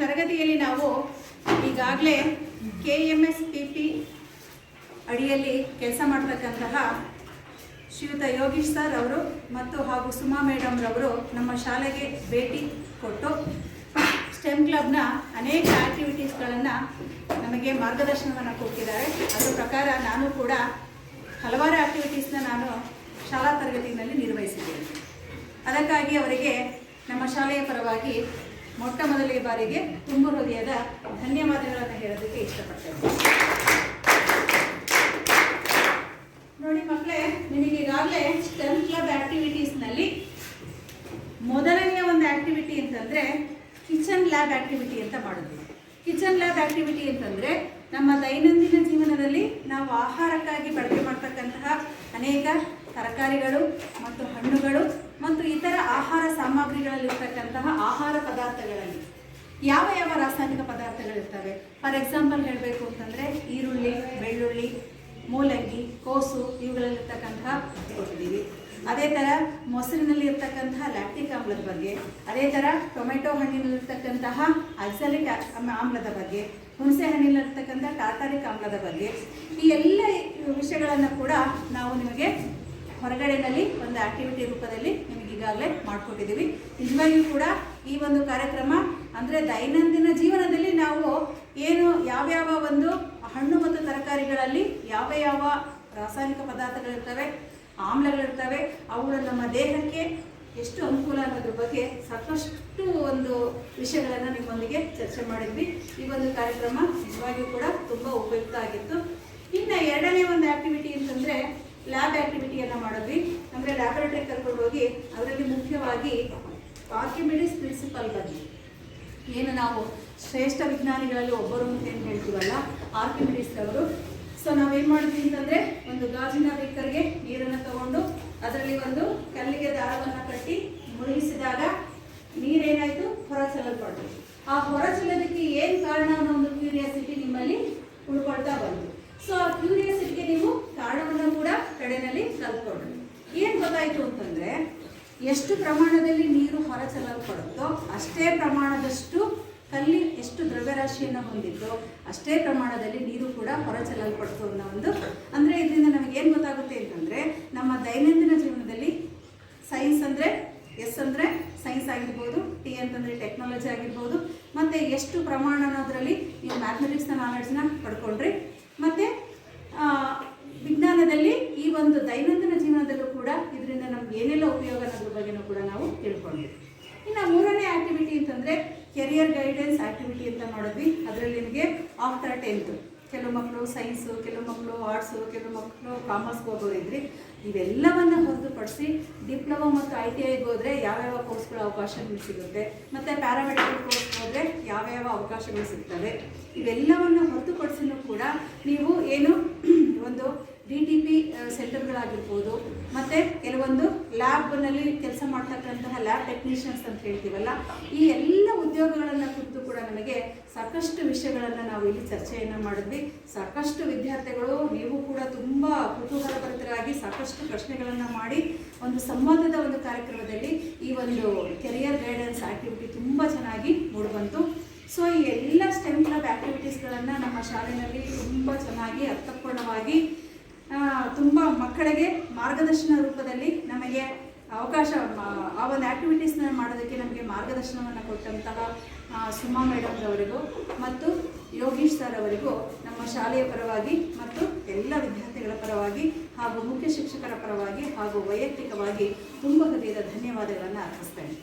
ತರಗತಿಯಲ್ಲಿ ನಾವು ಈಗಾಗಲೇ KMSPP ಅಡಿಯಲ್ಲಿ ಕೆಲಸ ಮಾಡತಕ್ಕಂತಹ ಶ್ರೀಯುತ ಯೋಗೀಶ್ ಸರ್ ಅವರು ಮತ್ತು ಹಾಗೂ ಸುಮಾ ಮೇಡಮ್ ರವರು ನಮ್ಮ ಶಾಲೆಗೆ ಭೇಟಿ ಕೊಟ್ಟು ಸ್ಟೆಮ್ ಕ್ಲಬ್ನ ಅನೇಕ ಆ್ಯಕ್ಟಿವಿಟೀಸ್ಗಳನ್ನು ನಮಗೆ ಮಾರ್ಗದರ್ಶನವನ್ನು ಕೊಟ್ಟಿದ್ದಾರೆ. ಅದರ ಪ್ರಕಾರ ನಾನು ಕೂಡ ಹಲವಾರು ಆ್ಯಕ್ಟಿವಿಟೀಸ್ನ ನಾನು ಶಾಲಾ ತರಗತಿಯಲ್ಲಿ ನಿರ್ವಹಿಸಿದ್ದೇನೆ. ಅದಕ್ಕಾಗಿ ಅವರಿಗೆ ನಮ್ಮ ಶಾಲೆಯ ಪರವಾಗಿ ಮೊಟ್ಟ ಮೊದಲನೇ ಬಾರಿಗೆ ತುಂಬ ಹೃದಯದ ಧನ್ಯವಾದಗಳನ್ನು ಹೇಳೋದಕ್ಕೆ ಇಷ್ಟಪಡ್ತೇನೆ. ನೋಡಿ ಮಕ್ಕಳೇ, ನಿಮಗೆ ಈಗಾಗಲೇ ಸ್ಟೆಮ್ ಕ್ಲಬ್ ಆ್ಯಕ್ಟಿವಿಟೀಸ್ನಲ್ಲಿ ಮೊದಲನೆಯ ಒಂದು ಆ್ಯಕ್ಟಿವಿಟಿ ಅಂತಂದರೆ ಕಿಚನ್ ಲ್ಯಾಬ್ ಆ್ಯಕ್ಟಿವಿಟಿ ಅಂತ ಮಾಡಿದ್ವಿ. ಕಿಚನ್ ಲ್ಯಾಬ್ ಆ್ಯಕ್ಟಿವಿಟಿ ಅಂತಂದರೆ ನಮ್ಮ ದೈನಂದಿನ ಜೀವನದಲ್ಲಿ ನಾವು ಆಹಾರಕ್ಕಾಗಿ ಬಳಕೆ ಮಾಡ್ತಕ್ಕಂತಹ ಅನೇಕ ತರಕಾರಿಗಳು ಮತ್ತು ಹಣ್ಣುಗಳು ಮತ್ತು ಇತರ ಆಹಾರ ಸಾಮಗ್ರಿಗಳಲ್ಲಿರ್ತಕ್ಕಂತಹ ಆಹಾರ ಪದಾರ್ಥಗಳಲ್ಲಿ ಯಾವ ಯಾವ ರಾಸಾಯನಿಕ ಪದಾರ್ಥಗಳಿರ್ತವೆ. ಫಾರ್ ಎಕ್ಸಾಂಪಲ್ ಹೇಳಬೇಕು ಅಂತಂದರೆ ಈರುಳ್ಳಿ, ಬೆಳ್ಳುಳ್ಳಿ, ಮೂಲಂಗಿ, ಕೋಸು ಇವುಗಳಲ್ಲಿರ್ತಕ್ಕಂತಹ ಕೊಟ್ಟಿದ್ದೀವಿ. ಅದೇ ಥರ ಮೊಸರಿನಲ್ಲಿ ಇರ್ತಕ್ಕಂತಹ ಲ್ಯಾಕ್ಟಿಕ್ ಆಮ್ಲದ ಬಗ್ಗೆ, ಅದೇ ಥರ ಟೊಮೆಟೊ ಹಣ್ಣಿನಲ್ಲಿರ್ತಕ್ಕಂತಹ ಆಕ್ಸಾಲಿಕ್ ಆಮ್ಲದ ಬಗ್ಗೆ, ಹುಣಸೆ ಹಣ್ಣಿನಲ್ಲಿರ್ತಕ್ಕಂಥ ಟಾರ್ಟಾರಿಕ್ ಆಮ್ಲದ ಬಗ್ಗೆ, ಈ ಎಲ್ಲ ವಿಷಯಗಳನ್ನು ಕೂಡ ನಾವು ನಿಮಗೆ ಹೊರಗಡೆಯಲ್ಲಿ ಒಂದು ಆ್ಯಕ್ಟಿವಿಟಿ ರೂಪದಲ್ಲಿ ನಿಮಗೆ ಈಗಾಗಲೇ ಮಾಡಿಕೊಟ್ಟಿದ್ದೀವಿ. ನಿಜವಾಗಿಯೂ ಕೂಡ ಈ ಒಂದು ಕಾರ್ಯಕ್ರಮ ಅಂದರೆ ದೈನಂದಿನ ಜೀವನದಲ್ಲಿ ನಾವು ಏನು ಯಾವ್ಯಾವ ಒಂದು ಹಣ್ಣು ಮತ್ತು ತರಕಾರಿಗಳಲ್ಲಿ ಯಾವ ಯಾವ ರಾಸಾಯನಿಕ ಪದಾರ್ಥಗಳಿರ್ತವೆ, ಆಮ್ಲಗಳಿರ್ತವೆ, ಅವುಗಳು ನಮ್ಮ ದೇಹಕ್ಕೆ ಎಷ್ಟು ಅನುಕೂಲ ಅನ್ನೋದ್ರ ಬಗ್ಗೆ ಸಾಕಷ್ಟು ಒಂದು ವಿಷಯಗಳನ್ನು ನಿಮ್ಮೊಂದಿಗೆ ಚರ್ಚೆ ಮಾಡಿದ್ವಿ. ಈ ಒಂದು ಕಾರ್ಯಕ್ರಮ ನಿಜವಾಗಿಯೂ ಕೂಡ ತುಂಬ ಉಪಯುಕ್ತ ಆಗಿತ್ತು. ಇನ್ನು ಎರಡನೇ ಒಂದು ಆ್ಯಕ್ಟಿವಿಟಿ ಅಂತಂದರೆ ಲ್ಯಾಬ್ ಆ್ಯಕ್ಟಿವಿಟಿಯನ್ನು ಮಾಡಿದ್ವಿ. ಅಂದರೆ ಲ್ಯಾಬೊರೇಟರಿ ಕರ್ಕೊಂಡು ಹೋಗಿ ಅದರಲ್ಲಿ ಮುಖ್ಯವಾಗಿ ಆರ್ಕಿಮಿಡೀಸ್ ಪ್ರಿನ್ಸಿಪಲ್ ಬಗ್ಗೆ, ಏನು ನಾವು ಶ್ರೇಷ್ಠ ವಿಜ್ಞಾನಿಗಳಲ್ಲಿ ಒಬ್ಬರು ಅಂತ ಏನು ಹೇಳ್ತೀವಲ್ಲ, ಆರ್ಕಿಮಿಡೀಸ್ ಅವರು. ಸೊ ನಾವೇನು ಮಾಡಿದ್ವಿ ಅಂತಂದರೆ ಒಂದು ಗಾಜಿನ ಬೇಕರ್ಗೆ ನೀರನ್ನು ತಗೊಂಡು ಅದರಲ್ಲಿ ಒಂದು ಕಲ್ಲಿಗೆ ದಾರವನ್ನು ಕಟ್ಟಿ ಮುಳುಗಿಸಿದಾಗ ನೀರೇನಾಯಿತು, ಹೊರ ಚೆಲ್ಲಲ್ಪಡ್ತು. ಆ ಹೊರ ಚೆಲ್ಲೋದಕ್ಕೆ ಏನು ಕಾರಣ ಅನ್ನೋ ಒಂದು ಕ್ಯೂರಿಯಾಸಿಟಿ ನಿಮ್ಮಲ್ಲಿ ಉಳ್ಕೊಳ್ತಾ ಬಂತು. ಸೊ ಆ ಕ್ಯೂರಿಯಾಸಿಟಿಗೆ ನೀವು ಕಾರಣವನ್ನು ಕೂಡ ಕಡೆಯಲ್ಲಿ ಕಲ್ತ್ಕೊಂಡ್ರಿ. ಏನು ಗೊತ್ತಾಯಿತು ಅಂತಂದರೆ ಎಷ್ಟು ಪ್ರಮಾಣದಲ್ಲಿ ನೀರು ಹೊರ ಚೆಲ್ಲಲ್ಪಡುತ್ತೋ ಅಷ್ಟೇ ಪ್ರಮಾಣದಷ್ಟು ಕಲ್ಲಿ ಎಷ್ಟು ದ್ರವ್ಯರಾಶಿಯನ್ನು ಹೊಂದಿದ್ದೋ ಅಷ್ಟೇ ಪ್ರಮಾಣದಲ್ಲಿ ನೀರು ಕೂಡ ಹೊರ ಚೆಲ್ಲಲ್ಪಡ್ತು ಅನ್ನೋ ಒಂದು, ಅಂದರೆ ಇದರಿಂದ ನಮಗೇನು ಗೊತ್ತಾಗುತ್ತೆ ಅಂತಂದರೆ ನಮ್ಮ ದೈನಂದಿನ ಜೀವನದಲ್ಲಿ ಸೈನ್ಸ್ ಅಂದರೆ ಎಸ್ ಅಂದರೆ ಸೈನ್ಸ್ ಆಗಿರ್ಬೋದು, ಟಿ ಅಂತಂದರೆ ಟೆಕ್ನಾಲಜಿ ಆಗಿರ್ಬೋದು, ಮತ್ತು ಎಷ್ಟು ಪ್ರಮಾಣ ಅನ್ನೋದರಲ್ಲಿ ನೀವು ಮ್ಯಾಥಮೆಟಿಕ್ಸ್ನ ನಾಲೆಡ್ಜ್ನ ಪಡ್ಕೊಂಡ್ರಿ. ಮತ್ತು ವಿಜ್ಞಾನದಲ್ಲಿ ಈ ಒಂದು ದೈನಂದಿನ ಜೀವನದಲ್ಲೂ ಕೂಡ ಇದರಿಂದ ನಮ್ಗೆ ಏನೆಲ್ಲ ಉಪಯೋಗ ಅನ್ನೋದ್ರ ಬಗ್ಗೆನೂ ಕೂಡ ನಾವು ತಿಳ್ಕೊಂಡ್ವಿ. ಇನ್ನು ಮೂರನೇ ಆ್ಯಕ್ಟಿವಿಟಿ ಅಂತಂದರೆ ಕೆರಿಯರ್ ಗೈಡೆನ್ಸ್ ಆ್ಯಕ್ಟಿವಿಟಿ ಅಂತ ಮಾಡಿದ್ವಿ. ಅದರಲ್ಲಿ ನಿಮಗೆ ಆಫ್ಟರ್ 10th ಕೆಲವು ಮಕ್ಕಳು ಸೈನ್ಸು, ಕೆಲವು ಮಕ್ಕಳು ಆರ್ಟ್ಸು, ಕೆಲವು ಮಕ್ಕಳು ಕಾಮರ್ಸ್ಗೆ ಹೋಗೋರಿದ್ರಿ. ಇವೆಲ್ಲವನ್ನು ಹೊರತುಪಡಿಸಿ ಡಿಪ್ಲೊಮಾ ಮತ್ತು ITIಗೆ ಹೋದರೆ ಯಾವ್ಯಾವ ಕೋರ್ಸ್ಗಳ ಅವಕಾಶಗಳು ಸಿಗುತ್ತೆ, ಮತ್ತು ಪ್ಯಾರಾಮೆಡಿಕಲ್ ಕೋರ್ಸ್ಗೆ ಹೋದರೆ ಯಾವ್ಯಾವ ಅವಕಾಶಗಳು ಸಿಗ್ತವೆ, ಇವೆಲ್ಲವನ್ನು ಹೊರತುಪಡಿಸಿನೂ ಕೂಡ ನೀವು ಏನು ಒಂದು DTP ಸೆಂಟರ್ಗಳಾಗಿರ್ಬೋದು, ಮತ್ತು ಕೆಲವೊಂದು ಲ್ಯಾಬ್ನಲ್ಲಿ ಕೆಲಸ ಮಾಡ್ತಕ್ಕಂತಹ ಲ್ಯಾಬ್ ಟೆಕ್ನಿಷಿಯನ್ಸ್ ಅಂತ ಹೇಳ್ತೀವಲ್ಲ, ಈ ಎಲ್ಲ ಉದ್ಯೋಗಗಳನ್ನು ಕುರಿತು ಕೂಡ ನಮಗೆ ಸಾಕಷ್ಟು ವಿಷಯಗಳನ್ನು ನಾವು ಇಲ್ಲಿ ಚರ್ಚೆಯನ್ನು ಮಾಡಿದ್ವಿ. ಸಾಕಷ್ಟು ವಿದ್ಯಾರ್ಥಿಗಳು ನೀವು ಕೂಡ ತುಂಬ ಕುತೂಹಲಭರಿತರಾಗಿ ಸಾಕಷ್ಟು ಪ್ರಶ್ನೆಗಳನ್ನು ಮಾಡಿ ಒಂದು ಸಂವಾದದ ಒಂದು ಕಾರ್ಯಕ್ರಮದಲ್ಲಿ ಈ ಒಂದು ಕೆರಿಯರ್ ಗೈಡೆನ್ಸ್ ಆ್ಯಕ್ಟಿವಿಟಿ ತುಂಬ ಚೆನ್ನಾಗಿ ಮೂಡಿಬಂತು. ಸೊ ಈ ಎಲ್ಲ ಸ್ಟೆಮ್ ಕ್ಲಬ್ ಆ್ಯಕ್ಟಿವಿಟೀಸ್ಗಳನ್ನು ನಮ್ಮ ಶಾಲೆಯಲ್ಲಿ ತುಂಬ ಚೆನ್ನಾಗಿ ಅರ್ಥಪೂರ್ಣವಾಗಿ ತುಂಬ ಮಕ್ಕಳಿಗೆ ಮಾರ್ಗದರ್ಶನ ರೂಪದಲ್ಲಿ ನಮಗೆ ಅವಕಾಶ ಆ ಒಂದು ಆ್ಯಕ್ಟಿವಿಟೀಸ್ನ ಮಾಡೋದಕ್ಕೆ ನಮಗೆ ಮಾರ್ಗದರ್ಶನವನ್ನು ಕೊಟ್ಟಂತಹ ಸುಮಾ ಮೇಡಮ್ ಅವರಿಗೂ ಮತ್ತು ಯೋಗೀಶ್ ಸರ್ ಅವರಿಗೂ ನಮ್ಮ ಶಾಲೆಯ ಪರವಾಗಿ ಮತ್ತು ಎಲ್ಲ ವಿದ್ಯಾರ್ಥಿಗಳ ಪರವಾಗಿ ಹಾಗೂ ಮುಖ್ಯ ಶಿಕ್ಷಕರ ಪರವಾಗಿ ಹಾಗೂ ವೈಯಕ್ತಿಕವಾಗಿ ತುಂಬ ಹೃದಯದ ಧನ್ಯವಾದಗಳನ್ನು ಅರ್ಪಿಸ್ತೇನೆ.